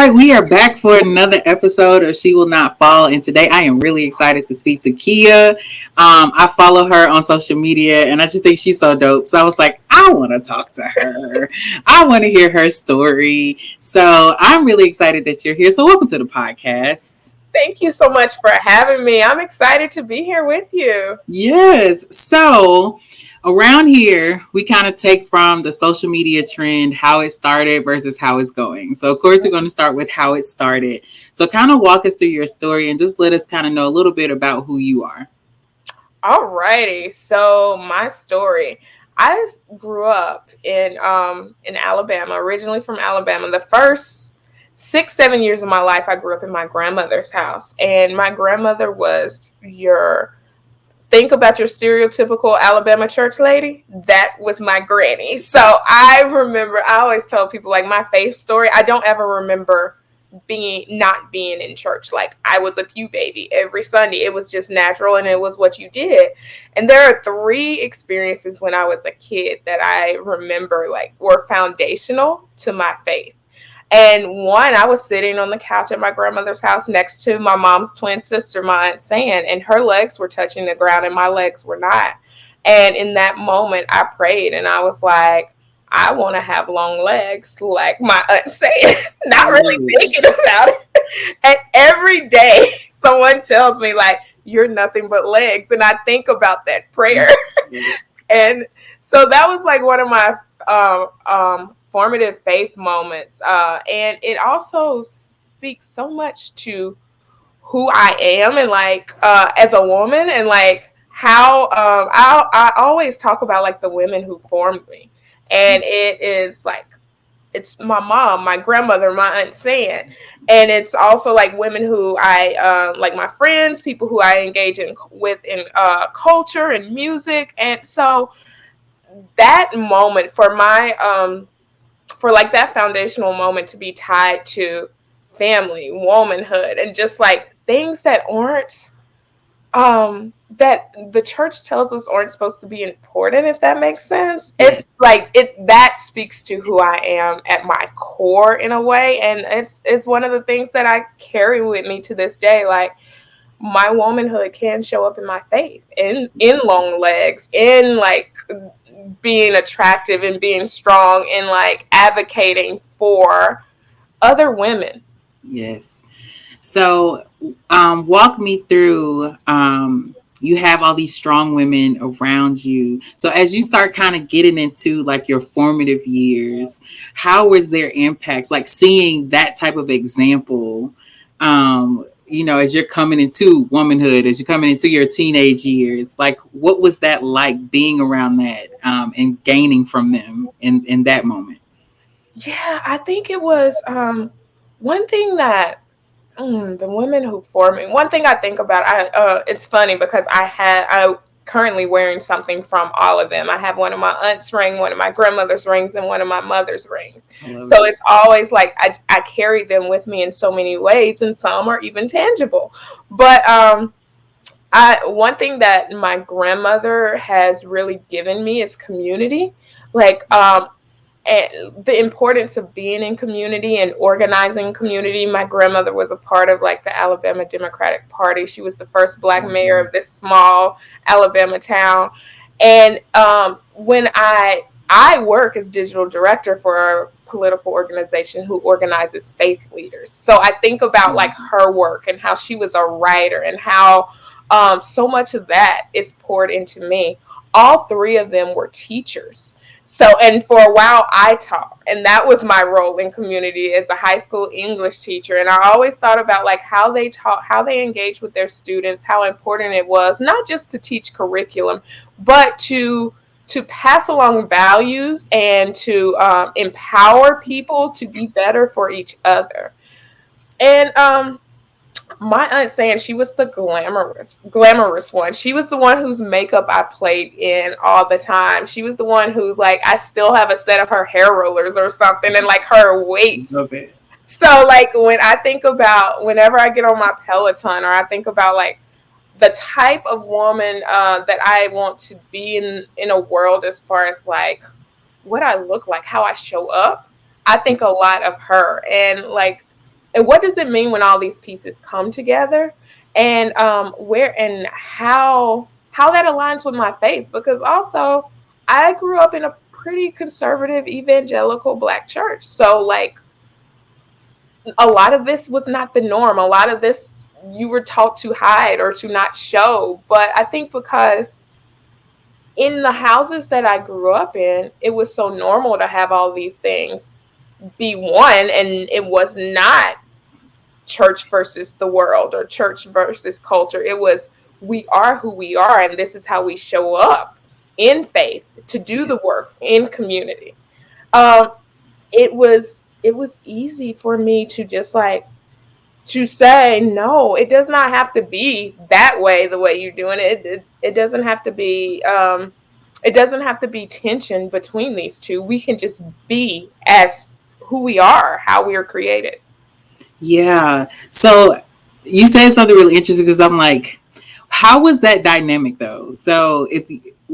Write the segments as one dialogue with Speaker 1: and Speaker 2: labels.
Speaker 1: right, we are back for another episode of She Will Not Fall. And today I am really excited to speak to Kia. I follow her on social media and I just think she's so dope. So I was like, I want to talk to her. I want to hear her story. So I'm really excited that you're here. So welcome to the podcast.
Speaker 2: Thank you so much for having me. I'm excited to be here with you.
Speaker 1: Yes. So around here, we kind of take from the social media trend how it started versus how it's going. So, of course, we're going to start with how it started. So, kind of walk us through your story and just let us kind of know a little bit about who you are.
Speaker 2: Alrighty. So my story. I grew up in Alabama, originally from Alabama. The first 6, 7 years of my life, I grew up in my grandmother's house, and my grandmother was your think about your stereotypical Alabama church lady. That was my granny. So I remember, I always tell people like my faith story. I don't ever remember not being in church. Like I was a pew baby every Sunday. It was just natural and it was what you did. And there are 3 experiences when I was a kid that I remember like were foundational to my faith. And one, I was sitting on the couch at my grandmother's house next to my mom's twin sister, my Aunt San, and her legs were touching the ground and my legs were not. And in that moment, I prayed and I was like, I want to have long legs like my Aunt San, not really thinking about it. And every day, someone tells me, like, you're nothing but legs. And I think about that prayer. And so that was like one of my formative faith moments, and it also speaks so much to who I am and like as a woman, and like how I always talk about like the women who formed me, and it is like it's my mom, my grandmother, my Aunt San, and it's also like women who I like my friends, people who I engage in culture and music, and so that moment for like that foundational moment to be tied to family, womanhood, and just like things that aren't that the church tells us aren't supposed to be important, if that makes sense. It's like that speaks to who I am at my core in a way, and it's one of the things that I carry with me to this day. Like my womanhood can show up in my faith, in long legs, in like being attractive and being strong and like advocating for other women.
Speaker 1: Yes. So, walk me through. You have all these strong women around you. So, as you start kind of getting into like your formative years, how was their impacts? Like seeing that type of example, as you're coming into womanhood, as you're coming into your teenage years, like what was that like being around that and gaining from them in that moment?
Speaker 2: Yeah, I think it was one thing that the women who formed me. One thing I think about, it's funny because I currently wearing something from all of them. I have one of my aunt's ring, one of my grandmother's rings, and one of my mother's rings. So it's always like I carry them with me in so many ways, and some are even tangible. But one thing that my grandmother has really given me is community. Like and the importance of being in community and organizing community. My grandmother was a part of like the Alabama Democratic Party. She was the first Black mayor of this small Alabama town. And when I work as digital director for a political organization who organizes faith leaders. So I think about like her work and how she was a writer and how so much of that is poured into me. All 3 of them were teachers. So, and for a while I taught, and that was my role in community as a high school English teacher. And I always thought about like how they taught, how they engaged with their students, how important it was, not just to teach curriculum, but to pass along values and to empower people to be better for each other. And my aunt saying she was the glamorous one. She was the one whose makeup I played in all the time. She was the one who like I still have a set of her hair rollers or something and like her weights.
Speaker 1: Okay.
Speaker 2: So like when I think about whenever I get on my Peloton or I think about like the type of woman that I want to be in a world as far as like what I look like, how I show up, I think a lot of her. And like And what does it mean when all these pieces come together? And where and how that aligns with my faith? Because also I grew up in a pretty conservative evangelical Black church. So like a lot of this was not the norm. A lot of this you were taught to hide or to not show. But I think because in the houses that I grew up in, it was so normal to have all these things be one, and it was not church versus the world or church versus culture. It was, we are who we are, and this is how we show up in faith to do the work in community. Um, it was easy for me to just like to say no. It does not have to be that way. The way you're doing it, it doesn't have to be. It doesn't have to be tension between these two. We can just be as who we are, how we are created.
Speaker 1: Yeah. So you said something really interesting because I'm like, how was that dynamic though? So if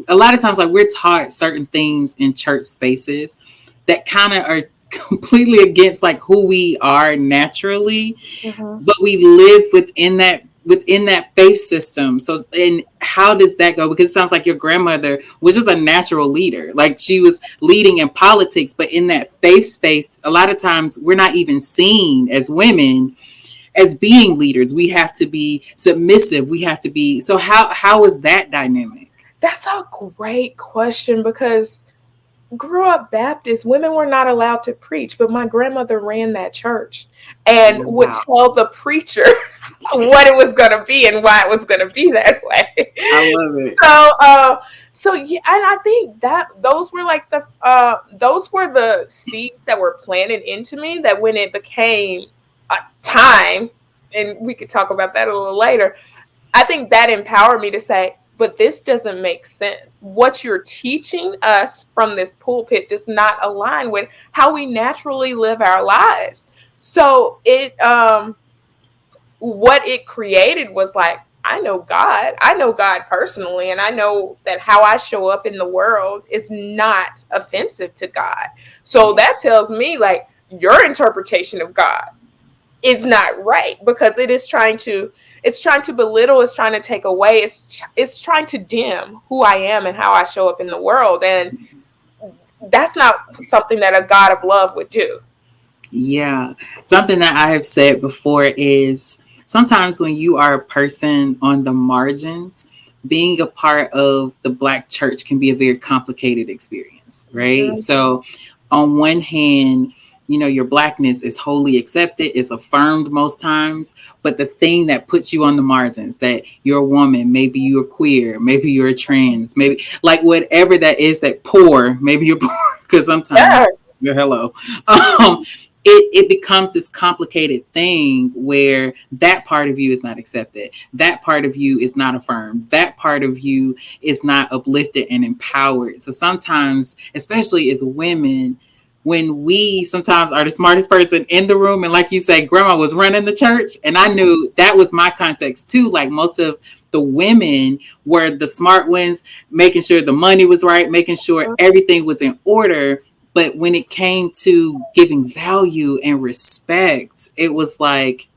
Speaker 1: a lot of times like we're taught certain things in church spaces that kind of are completely against like who we are naturally,
Speaker 2: Mm-hmm.
Speaker 1: but we live within that faith system. So and how does that go? Because it sounds like your grandmother was just a natural leader. Like she was leading in politics, but in that faith space, a lot of times we're not even seen as women as being leaders. We have to be submissive. We have to be. So how is that dynamic?
Speaker 2: That's a great question because grew up Baptist, women were not allowed to preach, but my grandmother ran that church and would
Speaker 1: Wow.
Speaker 2: tell the preacher what it was going to be and why it was going to be that way.
Speaker 1: I love it.
Speaker 2: So yeah, and I think that those were like those were the seeds that were planted into me that when it became a time, and we could talk about that a little later, I think that empowered me to say, but this doesn't make sense. What you're teaching us from this pulpit does not align with how we naturally live our lives. So what it created was like, I know God. I know God personally, and I know that how I show up in the world is not offensive to God. So that tells me like your interpretation of God is not right because it's trying to belittle, it's trying to take away, it's trying to dim who I am and how I show up in the world, and that's not something that a God of love would do.
Speaker 1: Yeah. Something that I have said before is sometimes when you are a person on the margins, being a part of the Black church can be a very complicated experience, right?
Speaker 2: Mhm.
Speaker 1: So, on one hand, your Blackness is wholly accepted, it's affirmed most times, but the thing that puts you on the margins, that you're a woman, maybe you're queer, maybe you're a trans, maybe like whatever that is, that poor, maybe you're poor, because sometimes
Speaker 2: Yeah.
Speaker 1: you're hello. Um, it becomes this complicated thing where that part of you is not accepted. That part of you is not affirmed. That part of you is not uplifted and empowered. So sometimes, especially as women, when we sometimes are the smartest person in the room, and like you say, grandma was running the church, and I knew that was my context too. Like most of the women were the smart ones, making sure the money was right, making sure everything was in order. But when it came to giving value and respect, it was like,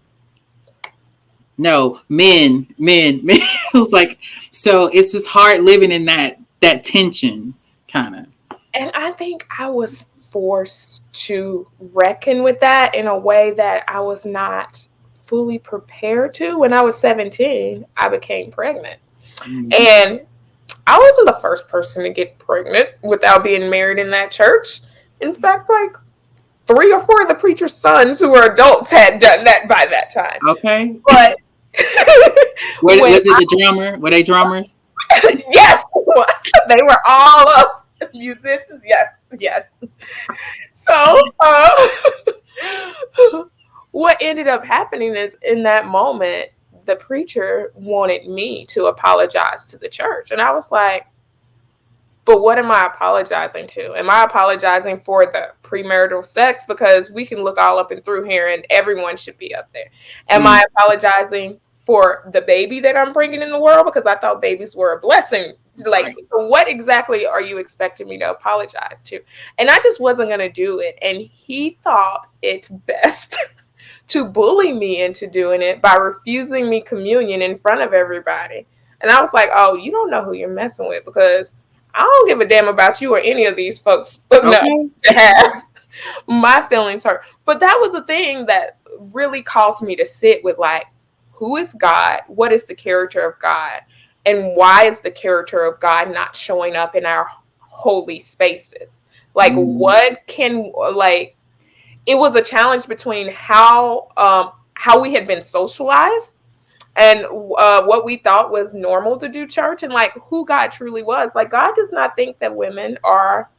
Speaker 1: no, men. It was like, so it's just hard living in that tension, kind of.
Speaker 2: And I think I was forced to reckon with that in a way that I was not fully prepared to. When I was 17, I became pregnant.
Speaker 1: Mm.
Speaker 2: And I wasn't the first person to get pregnant without being married in that church. In fact, like 3 or 4 of the preacher's sons who were adults had done that by that time.
Speaker 1: Okay.
Speaker 2: But when
Speaker 1: Was it the drummer? Were they drummers?
Speaker 2: yes, they were all musicians. Yes, yes. So, what ended up happening is in that moment, the preacher wanted me to apologize to the church. And I was like, but what am I apologizing to? Am I apologizing for the premarital sex? Because we can look all up and through here and everyone should be up there. Am
Speaker 1: Mm.
Speaker 2: I apologizing for the baby that I'm bringing in the world? Because I thought babies were a blessing. Like,
Speaker 1: Right.
Speaker 2: so what exactly are you expecting me to apologize to? And I just wasn't going to do it. And he thought it's best to bully me into doing it by refusing me communion in front of everybody. And I was like, oh, you don't know who you're messing with, because I don't give a damn about you or any of these folks, but no,
Speaker 1: Okay.
Speaker 2: to have my feelings hurt. But that was a thing that really caused me to sit with, like, who is God? What is the character of God? And why is the character of God not showing up in our holy spaces? Like,
Speaker 1: Mm.
Speaker 2: what can, like, it was a challenge between how we had been socialized and what we thought was normal to do church, and like who God truly was. Like, God does not think that women are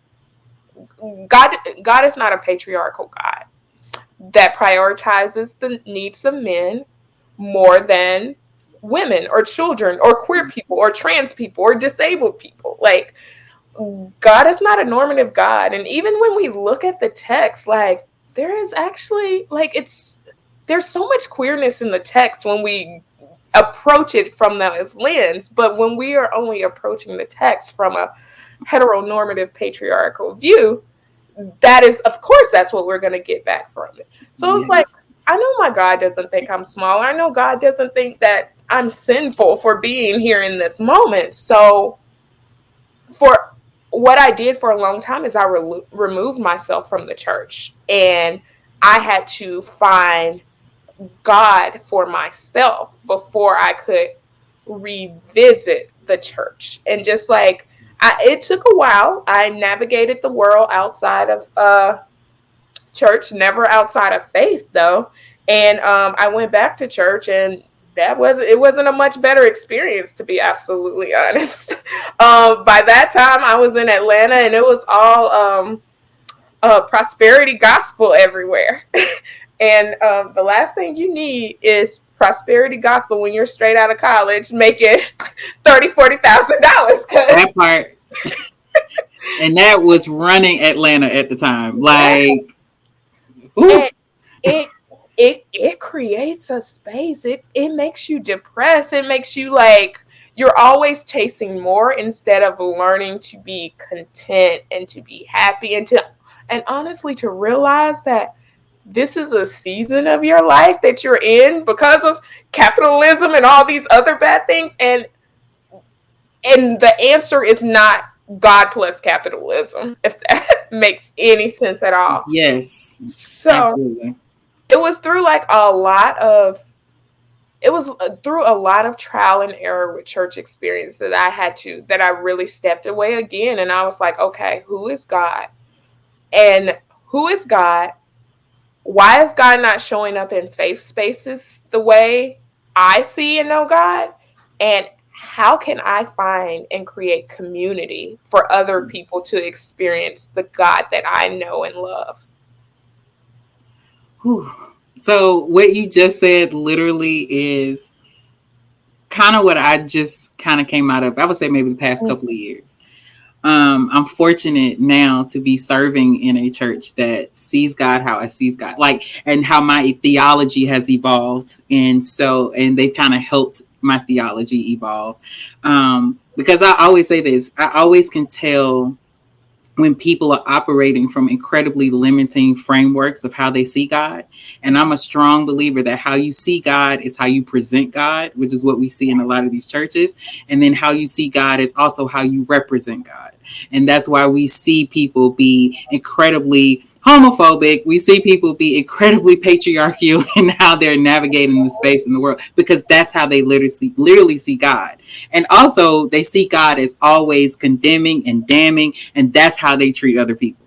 Speaker 2: God is not a patriarchal God that prioritizes the needs of men more than women or children or queer people or trans people or disabled people. Like, God is not a normative God. And even when we look at the text, like, there is actually, like, there's so much queerness in the text when we approach it from that lens. But when we are only approaching the text from a heteronormative patriarchal view, that is, of course, that's what we're going to get back from it. So it's like,
Speaker 1: Yes.
Speaker 2: I know my God doesn't think I'm small. I know God doesn't think that I'm sinful for being here in this moment. So for what I did for a long time is I removed myself from the church, and I had to find God for myself before I could revisit the church. And just like, it took a while. I navigated the world outside of church, never outside of faith though. And I went back to church, and it wasn't a much better experience, to be absolutely honest. By that time, I was in Atlanta, and it was all prosperity gospel everywhere. And the last thing you need is prosperity gospel when you're straight out of college making $30,000-$40,000.
Speaker 1: That part. And that was running Atlanta at the time.
Speaker 2: Yeah,
Speaker 1: Like,
Speaker 2: and
Speaker 1: ooh.
Speaker 2: it it creates a space. It makes you depressed. It makes you like you're always chasing more instead of learning to be content and to be happy, and honestly to realize that this is a season of your life that you're in because of capitalism and all these other bad things, and the answer is not God plus capitalism, if that makes any sense at all.
Speaker 1: Yes.
Speaker 2: So
Speaker 1: Absolutely.
Speaker 2: it was through like it was through a lot of trial and error with church experience that I really stepped away again, and I was like, okay, who is God? And who is God? Why is God not showing up in faith spaces the way I see and know God? And how can I find and create community for other people to experience the God that I know and love?
Speaker 1: Whew. So what you just said literally is kind of what I just kind of came out of. I would say maybe the past couple of years. I'm fortunate now to be serving in a church that sees God how I sees God, like, and how my theology has evolved, and they've kind of helped my theology evolve. Because I always say this, I always can tell when people are operating from incredibly limiting frameworks of how they see God. And I'm a strong believer that how you see God is how you present God, which is what we see in a lot of these churches. And then how you see God is also how you represent God. And that's why we see people be incredibly homophobic. We see people be incredibly patriarchal in how they're navigating the space in the world, because that's how they literally see God. And also they see God as always condemning and damning, and that's how they treat other people.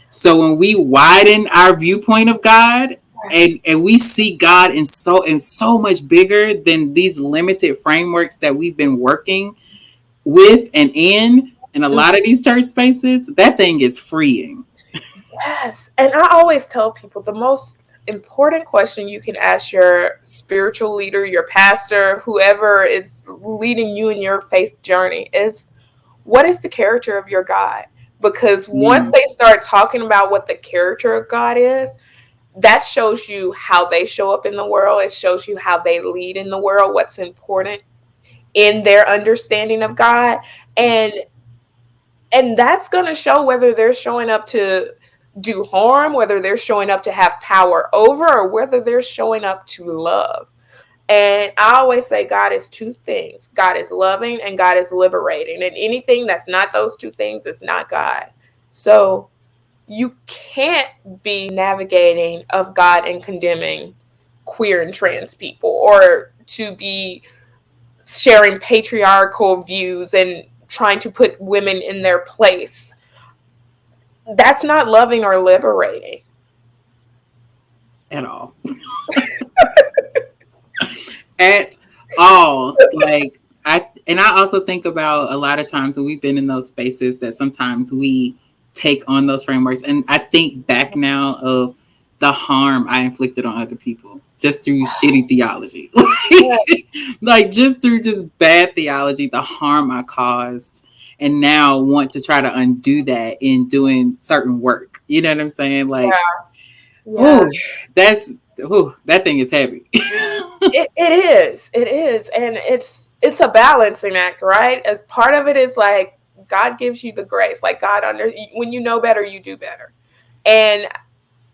Speaker 1: So when we widen our viewpoint of God,
Speaker 2: Yes.
Speaker 1: and we see God in so much bigger than these limited frameworks that we've been working with and in a lot of these church spaces, that thing is freeing.
Speaker 2: Yes. And I always tell people the most important question you can ask your spiritual leader, your pastor, whoever is leading you in your faith journey is, what is the character of your God? Because once
Speaker 1: Mm.
Speaker 2: they start talking about what the character of God is, that shows you how they show up in the world. It shows you how they lead in the world, what's important in their understanding of God. And that's going to show whether they're showing up to do harm, whether they're showing up to have power over, or whether they're showing up to love. And I always say God is two things. God is loving and God is liberating. And anything that's not those two things is not God. So you can't be navigating of God and condemning queer and trans people, or to be sharing patriarchal views and trying to put women in their place. That's not loving or liberating
Speaker 1: at all. At all. Like I also think about a lot of times when we've been in those spaces that sometimes we take on those frameworks, and I think back now of the harm I inflicted on other people just through shitty theology. Like just through just bad theology, the harm I caused, and now want to try to undo that in doing certain work. You know what I'm saying? Like,
Speaker 2: yeah.
Speaker 1: that's that thing is heavy.
Speaker 2: It is, and it's a balancing act, right? As part of it is like God gives you the grace, like when you know better, you do better. And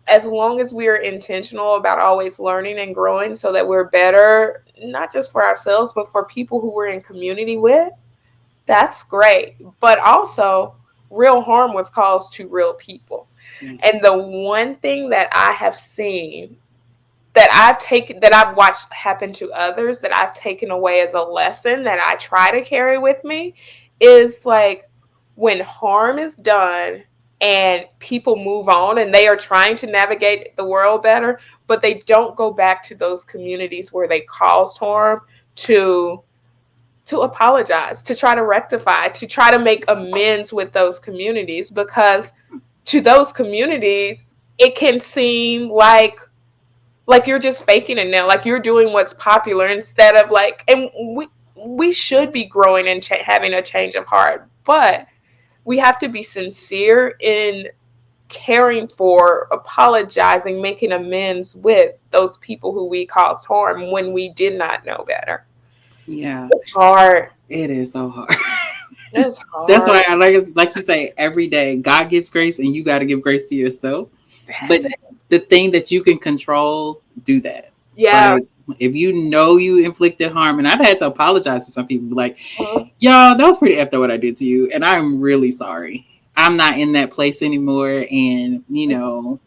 Speaker 2: as long as we're intentional about always learning and growing so that we're better, not just for ourselves, but for people who we're in community with, that's great. But also, real harm was caused to real people.
Speaker 1: Yes.
Speaker 2: And the one thing that I have seen, that I've watched happen to others, that I've taken away as a lesson that I try to carry with me, is like when harm is done and people move on and they are trying to navigate the world better, but they don't go back to those communities where they caused harm to apologize, to try to rectify, to try to make amends with those communities, because to those communities it can seem like you're just faking it now, like you're doing what's popular, instead of like, and we should be growing and having a change of heart, but we have to be sincere in caring for, apologizing, making amends with those people who we caused harm when we did not know better.
Speaker 1: Yeah.
Speaker 2: It's hard.
Speaker 1: It is so hard.
Speaker 2: It's
Speaker 1: That's
Speaker 2: hard.
Speaker 1: why I like you say, every day God gives grace and you got to give grace to yourself. But
Speaker 2: That's it.
Speaker 1: the thing that you can control, do that.
Speaker 2: Yeah.
Speaker 1: Like if you know you inflicted harm, and I've had to apologize to some people, like,
Speaker 2: Mhm.
Speaker 1: y'all, that was pretty effed up what I did to you, and I'm really sorry. I'm not in that place anymore. And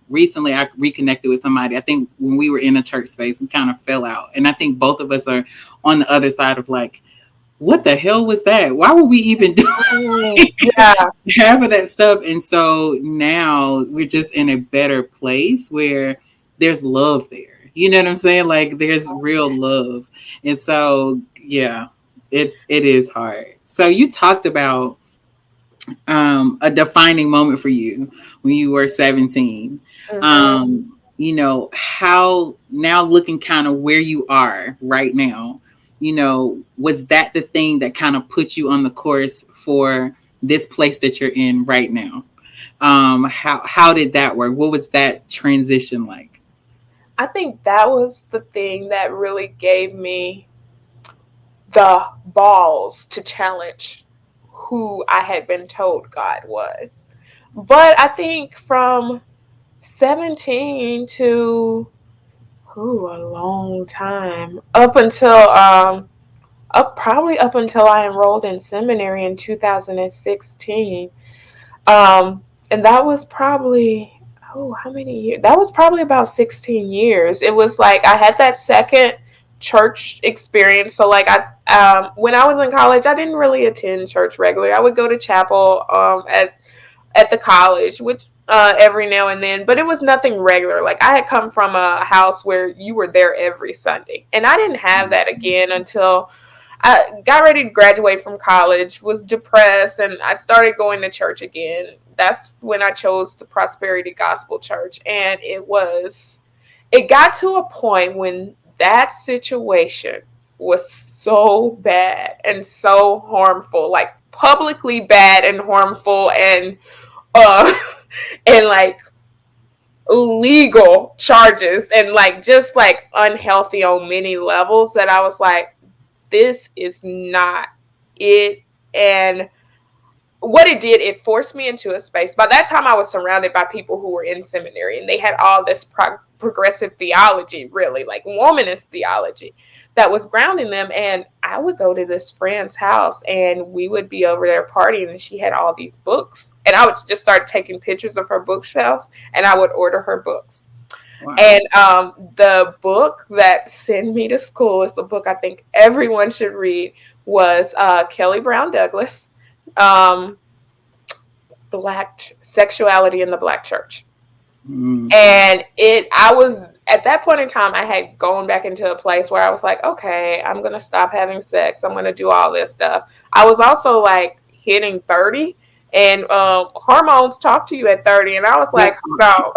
Speaker 1: recently I reconnected with somebody. I think when we were in a church space, we kind of fell out, and I think both of us are on the other side of like, what the hell was that? Why would we even do
Speaker 2: Yeah.
Speaker 1: half of that stuff? And so now we're just in a better place where there's love there. You know what I'm saying? Like there's real love. And so yeah, it is hard. So you talked about a defining moment for you when you were 17.
Speaker 2: Mhm.
Speaker 1: How now looking kind of where you are right now, was that the thing that kind of put you on the course for this place that you're in right now? How did that work? What was that transition like?
Speaker 2: I think that was the thing that really gave me the balls to challenge who I had been told God was. But I think from 17 to a long time, probably up until I enrolled in seminary in 2016. And that was probably, how many years? That was probably about 16 years. It was like I had that second church experience. So like when I was in college, I didn't really attend church regularly. I would go to chapel at the college, which every now and then, but it was nothing regular. Like I had come from a house where you were there every Sunday, and I didn't have that again until I got ready to graduate from college, was depressed, and I started going to church again. That's when I chose the Prosperity Gospel Church. And it got to a point when that situation was so bad and so harmful, like publicly bad and harmful, and uh and like legal charges, and like just like unhealthy on many levels, that I was like, this is not it. And what it did, it forced me into a space. By that time, I was surrounded by people who were in seminary, and they had all this progressive theology, really, like womanist theology, that was grounding them. And I would go to this friend's house, and we would be over there partying, and she had all these books, and I would just start taking pictures of her bookshelves, and I would order her books.
Speaker 1: Wow.
Speaker 2: And the book that sent me to school is the book I think everyone should read, was Kelly Brown Douglas, um, Black Sexuality in the Black Church.
Speaker 1: Mm.
Speaker 2: And I was, at that point in time, I had gone back into a place where I was like, okay, I'm going to stop having sex. I'm going to do all this stuff. I was also like hitting 30, and hormones talk to you at 30. And I was like, no,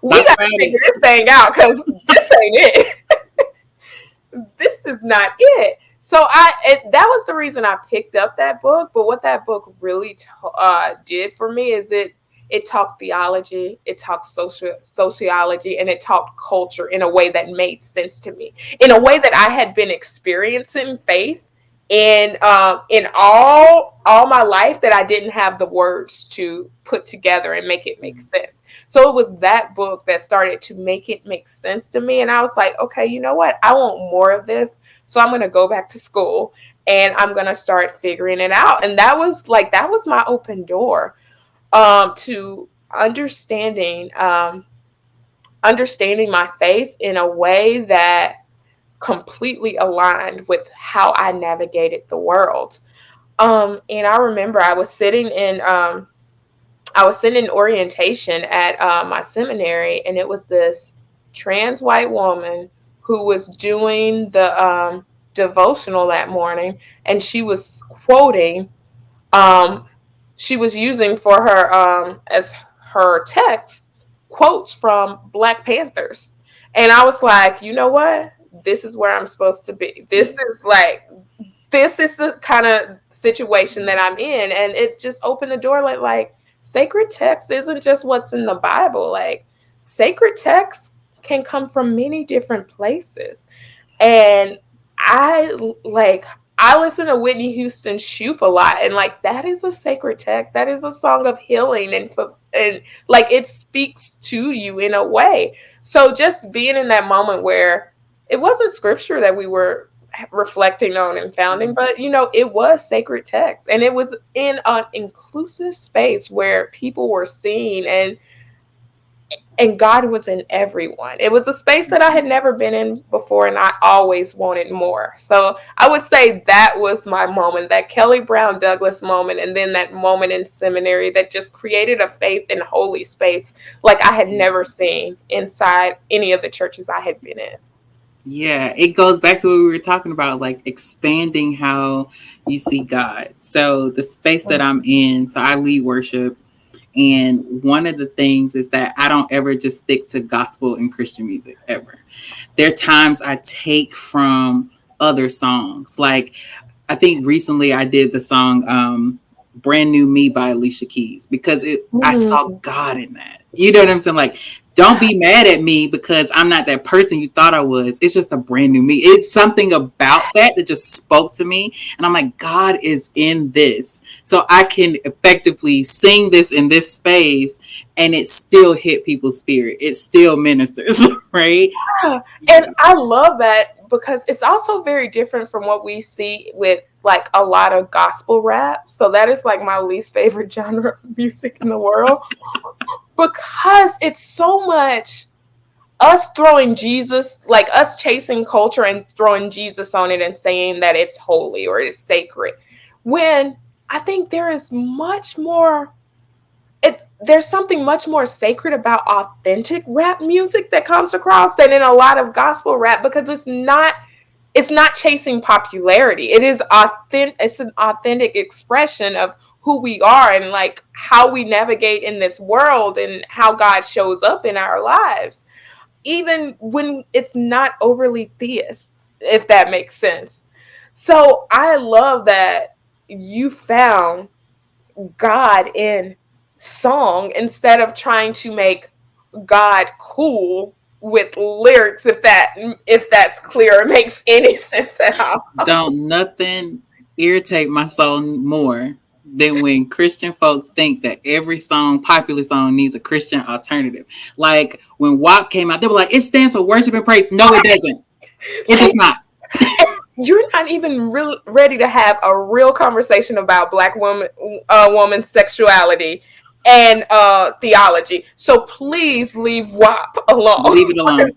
Speaker 2: we got to figure this thing out, because this ain't it. This is not it. So that was the reason I picked up that book. But what that book really did for me is it talked theology, it talked sociology, and it talked culture in a way that made sense to me, in a way that I had been experiencing faith in all my life, that I didn't have the words to put together and make it make sense. So it was that book that started to make it make sense to me. And I was like, okay, you know what? I want more of this. So I'm going to go back to school, and I'm going to start figuring it out. And that was my open door to understanding my faith in a way that completely aligned with how I navigated the world. And I remember I was sitting in orientation at my seminary, and it was this trans white woman who was doing the devotional that morning, and she was quoting, she was using for her as her text, quotes from Black Panthers. And I was like, you know what? This is where I'm supposed to be. This is the kind of situation that I'm in. And it just opened the door, like sacred text isn't just what's in the Bible. Like, sacred text can come from many different places. And I listen to Whitney Houston's Shoop a lot, and like, that is a sacred text. That is a song of healing, and like, it speaks to you in a way. So just being in that moment where it wasn't scripture that we were reflecting on and founding, but it was sacred text, and it was in an inclusive space where people were seen, and God was in everyone. It was a space that I had never been in before, and I always wanted more. So I would say that was my moment, that Kelly Brown Douglas moment, and then that moment in seminary that just created a faith and holy space like I had never seen inside any of the churches I had been in.
Speaker 1: Yeah, it goes back to what we were talking about, like expanding how you see God. So the space that I'm in, so I lead worship. And one of the things is that I don't ever just stick to gospel and Christian music, ever. There are times I take from other songs. Like, I think recently I did the song Brand New Me by Alicia Keys, because I saw God in that. You know what I'm saying? Like, don't be mad at me because I'm not that person you thought I was. It's just a brand new me. It's something about that just spoke to me. And I'm like, God is in this. So I can effectively sing this in this space, and it still hit people's spirit. It still ministers, right?
Speaker 2: Yeah. And I love that, because it's also very different from what we see with like a lot of gospel rap. So that is like my least favorite genre of music in the world, because it's so much us throwing Jesus, like us chasing culture and throwing Jesus on it and saying that it's holy or it's sacred, when I think there is much more, there's something much more sacred about authentic rap music that comes across than in a lot of gospel rap, because it's not chasing popularity. It is authentic. It's an authentic expression of who we are, and like how we navigate in this world, and how God shows up in our lives, even when it's not overly theist, if that makes sense. So I love that you found God in song instead of trying to make God cool with lyrics, if that's clear or makes any sense at all.
Speaker 1: Don't nothing irritate my soul more than when Christian folks think that every song, popular song, needs a Christian alternative. Like when WAP came out, they were like, it stands for worship and praise. No, it doesn't. It does not.
Speaker 2: You're not even ready to have a real conversation about Black woman's sexuality and theology. So please leave WAP alone.
Speaker 1: Leave it alone.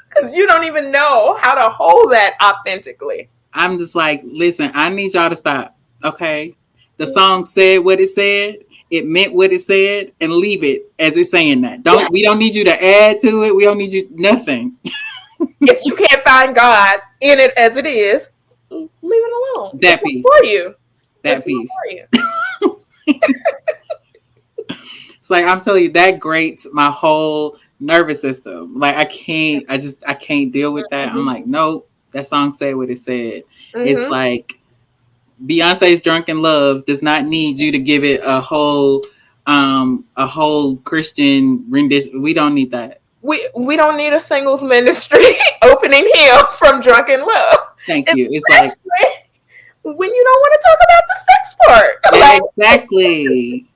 Speaker 2: Because you don't even know how to hold that authentically.
Speaker 1: I'm just like, listen, I need y'all to stop. Okay. The song said what it said. It meant what it said, and leave it as it's saying that. We don't need you to add to it. We don't need you nothing.
Speaker 2: If you can't find God in it as it is, leave it alone.
Speaker 1: That piece
Speaker 2: for you.
Speaker 1: That piece. For you. It's like I'm telling you, that grates my whole nervous system. Like I can't deal with that. I'm like, nope. That song said what it said. It's like Beyonce's Drunk in Love does not need you to give it a whole Christian rendition. We don't need that.
Speaker 2: We don't need a singles ministry opening hymn from Drunk in Love.
Speaker 1: Thank you. It's like
Speaker 2: when you don't want to talk about the sex part.
Speaker 1: Exactly.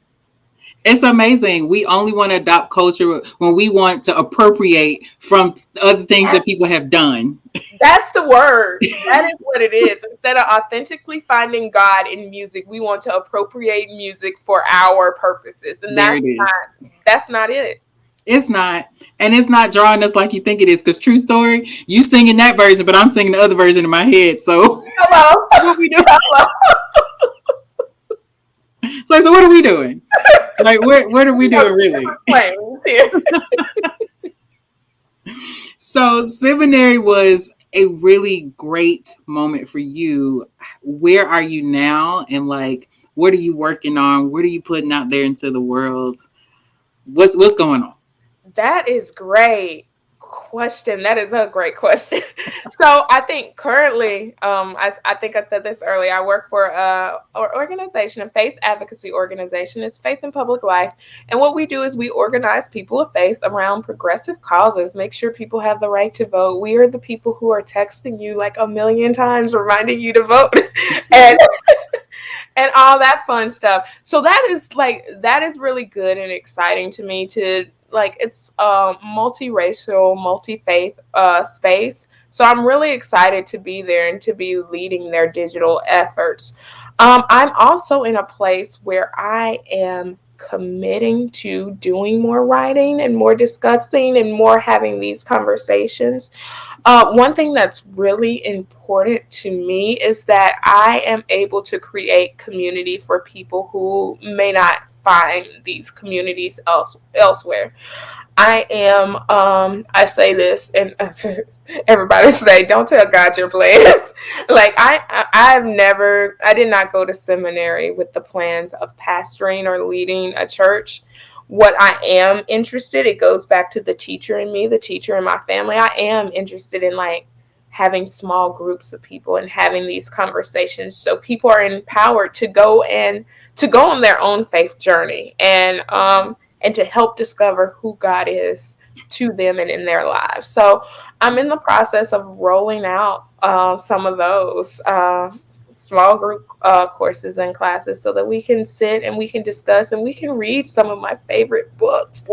Speaker 1: It's amazing. We only want to adopt culture when we want to appropriate from other things that people have done.
Speaker 2: That's the word. That is what it is. Instead of authentically finding God in music, we want to appropriate music for our purposes. And that's not it.
Speaker 1: It's not. And it's not drawing us like you think it is. Because true story, you singing that version, but I'm singing the other version in my head. So
Speaker 2: hello.
Speaker 1: What we doing? Hello. So what are we doing? Like, what are we doing really? So seminary was a really great moment for you. Where are you now? And like, what are you working on? What are you putting out there into the world? What's going on?
Speaker 2: That is great question. That is a great question. So I think currently, I think I said this earlier, I work for an organization, a faith advocacy organization. It's Faith in Public Life. And what we do is we organize people of faith around progressive causes, make sure people have the right to vote. We are the people who are texting you like a million times, reminding you to vote. And all that fun stuff. So that is really good and exciting to me to it's a multiracial, multi-faith space. So I'm really excited to be there and to be leading their digital efforts. I'm also in a place where I am committing to doing more writing and more discussing and more having these conversations. One thing that's really important to me is that I am able to create community for people who may not find these communities elsewhere. I am, I say this and everybody say, don't tell God your plans. Like I did not go to seminary with the plans of pastoring or leading a church. What I am interested, it goes back to the teacher in me, the teacher in my family. I am interested in having small groups of people and having these conversations so people are empowered to go on their own faith journey and to help discover who God is to them and in their lives. So I'm in the process of rolling out some of those small group courses and classes so that we can sit and we can discuss and we can read some of my favorite books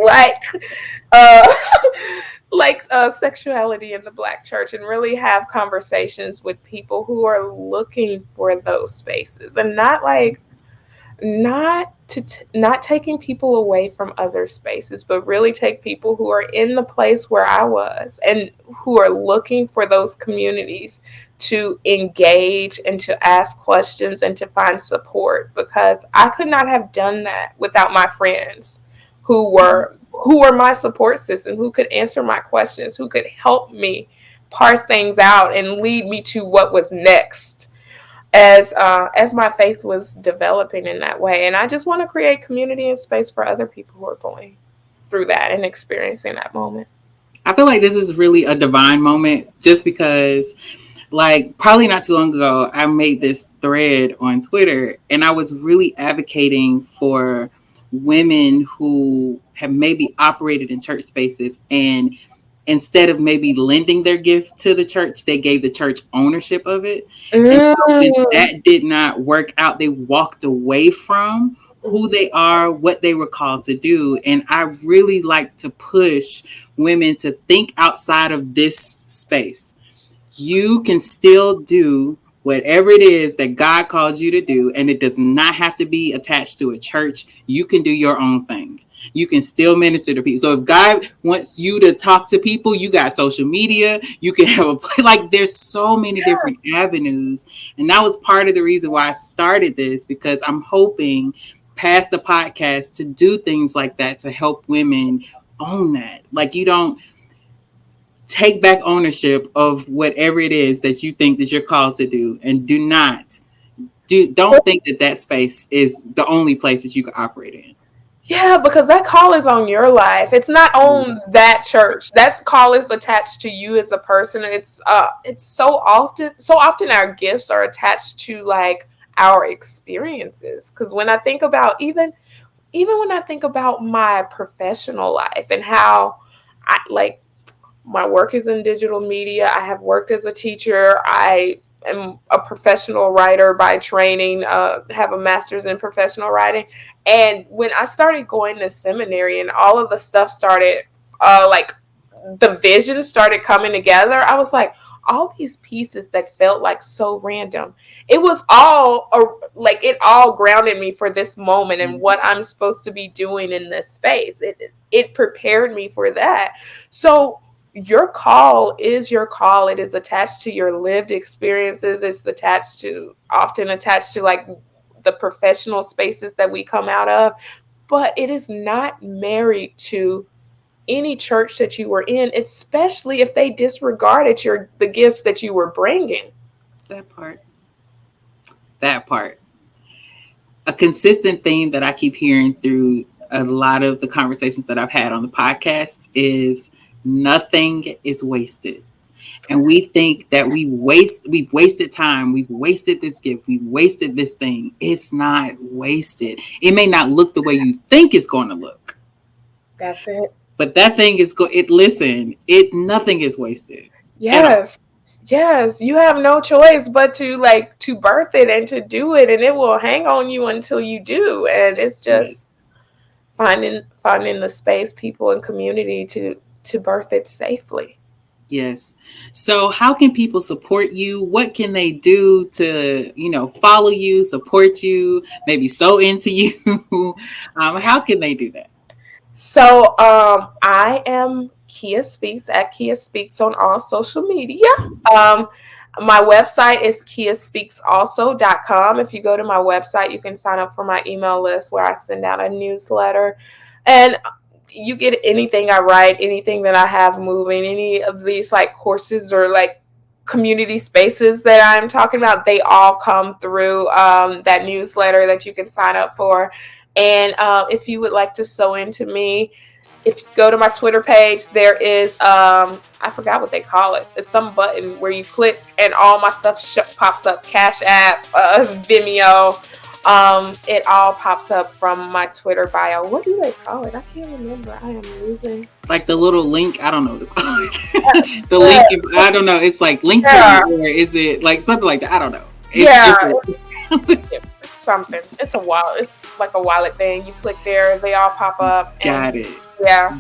Speaker 2: like sexuality in the Black church and really have conversations with people who are looking for those spaces and not taking people away from other spaces, but really take people who are in the place where I was and who are looking for those communities to engage and to ask questions and to find support, because I could not have done that without my friends who were my support system, who could answer my questions, who could help me parse things out and lead me to what was next as my faith was developing in that way. And I just want to create community and space for other people who are going through that and experiencing that moment.
Speaker 1: I feel like this is really a divine moment just because probably not too long ago, I made this thread on Twitter and I was really advocating for women who have maybe operated in church spaces and instead of maybe lending their gift to the church, they gave the church ownership of it. And so when
Speaker 2: Mm.
Speaker 1: that did not work out, they walked away from who they are, what they were called to do. And I really like to push women to think outside of this space. You can still do whatever it is that God called you to do, and it does not have to be attached to a church. You can do your own thing. You can still minister to people. So if God wants you to talk to people, you got social media. You can have a like. There's so many different avenues, and that was part of the reason why I started this, because I'm hoping past the podcast to do things like that to help women own that. Like, you don't take back ownership of whatever it is that you think that you're called to do, and don't think that that space is the only place that you can operate in.
Speaker 2: Yeah, because that call is on your life. It's not on that church. That call is attached to you as a person. It's so often our gifts are attached to like our experiences. Because when I think about even when I think about my professional life and how I like my work is in digital media. I have worked as a teacher. I am a professional writer by training, have a master's in professional writing. And when I started going to seminary and all of the stuff started, like the vision started coming together, I was like, all these pieces that felt like so random, it was all like it all grounded me for this moment and what I'm supposed to be doing in this space. It prepared me for that. So your call is your call. It is attached to your lived experiences. It's often attached to like the professional spaces that we come out of, but it is not married to any church that you were in, especially if they disregarded the gifts that you were bringing.
Speaker 1: That part. That part. A consistent theme that I keep hearing through a lot of the conversations that I've had on the podcast is nothing is wasted. And we think that we've wasted time, we've wasted this gift, we've wasted this thing. It's not wasted. It may not look the way you think it's going to look.
Speaker 2: That's it.
Speaker 1: But that thing is nothing is wasted.
Speaker 2: Yes. Yes, you have no choice but to birth it and to do it, and it will hang on you until you do. And it's just finding the space, people, and community to birth it safely.
Speaker 1: Yes. So how can people support you? What can they do to, follow you, support you, maybe sew into you? How can they do that?
Speaker 2: So I am Kia Speaks at Kia Speaks on all social media. My website is kiaspeaksalso.com. If you go to my website, you can sign up for my email list where I send out a newsletter. And you get anything I write, anything that I have moving, any of these like courses or like community spaces that I'm talking about, they all come through that newsletter that you can sign up for. And if you would like to sew into me, if you go to my Twitter page, there is, I forgot what they call it. It's some button where you click and all my stuff pops up. Cash App, Vimeo. It all pops up from my Twitter bio. What do they call it? I can't remember. I am losing.
Speaker 1: Like the little link. I don't know what it's called. The link. I don't know. It's like link or is it like something like that? I don't know.
Speaker 2: It's something. It's a wallet. It's like a wallet thing. You click there, they all pop up.
Speaker 1: Got it.
Speaker 2: Yeah.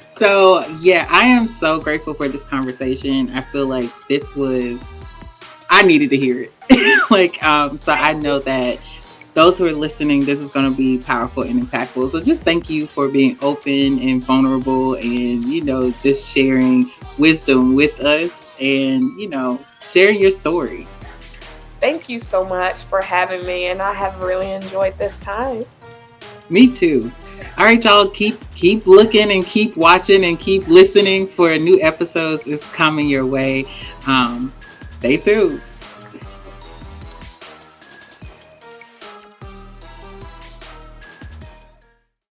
Speaker 1: So yeah, I am so grateful for this conversation. I feel like I needed to hear it. So I know that those who are listening, this is going to be powerful and impactful. So just thank you for being open and vulnerable and, just sharing wisdom with us and, sharing your story.
Speaker 2: Thank you so much for having me. And I have really enjoyed this time.
Speaker 1: Me too. All right, y'all, keep looking and keep watching and keep listening for new episodes. It's coming your way. Stay tuned.